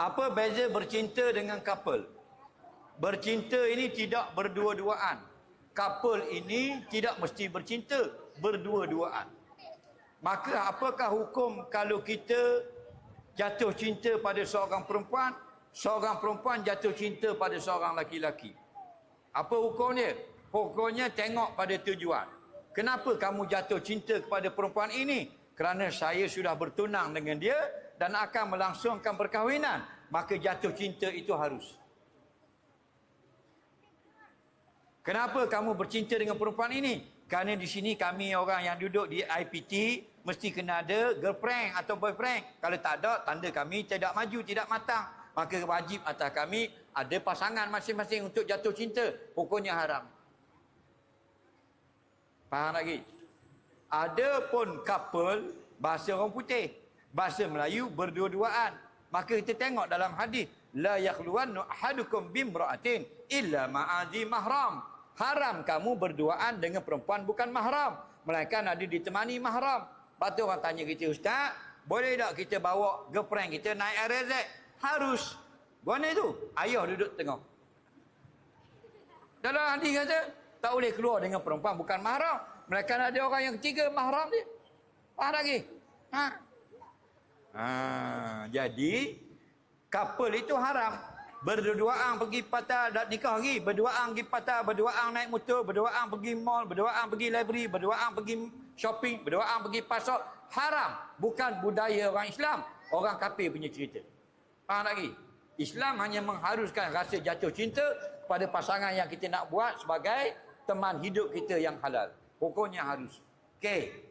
Apa beza bercinta dengan couple? Bercinta ini tidak berdua-duaan. Couple ini tidak mesti bercinta berdua-duaan. Maka apakah hukum kalau kita jatuh cinta pada seorang perempuan jatuh cinta pada seorang laki-laki? Apa hukumnya? Hukumnya tengok pada tujuan. Kenapa kamu jatuh cinta kepada perempuan ini? Kerana saya sudah bertunang dengan dia dan akan melangsungkan perkahwinan. Maka jatuh cinta itu harus. Kenapa kamu bercinta dengan perempuan ini? Kerana di sini kami orang yang duduk di IPT mesti kena ada girlfriend atau boyfriend. Kalau tak ada, tanda kami tidak maju, tidak matang. Maka wajib atas kami ada pasangan masing-masing untuk jatuh cinta. Hukumnya haram. Faham lagi? Ada pun couple bahasa orang putih, bahasa Melayu berdua-duaan. Maka kita tengok dalam hadis, la yakhluwannu ahadukum bimra'atin illa ma'azi mahram. Haram kamu berduaan dengan perempuan bukan mahram, melainkan ada ditemani mahram. Lepas tu orang tanya kita, ustaz, boleh tak kita bawa girlfriend kita naik RZ? Harus. Mana tu? Ayah duduk tengok. Dalam hadis kata tak boleh keluar dengan perempuan bukan mahram, melainkan ada orang yang ketiga mahram dia. Faham lagi? Jadi couple itu haram. Berduaan pergi patah, dah nikah lagi, berduaan pergi patah, berduaan naik motor, berduaan pergi mall, berduaan pergi library, berduaan pergi shopping, berduaan pergi pasar. Haram. Bukan budaya orang Islam, orang kafir punya cerita. Faham lagi? Islam hanya mengharuskan rasa jatuh cinta pada pasangan yang kita nak buat sebagai teman hidup kita yang halal. Hukumnya harus. Okey.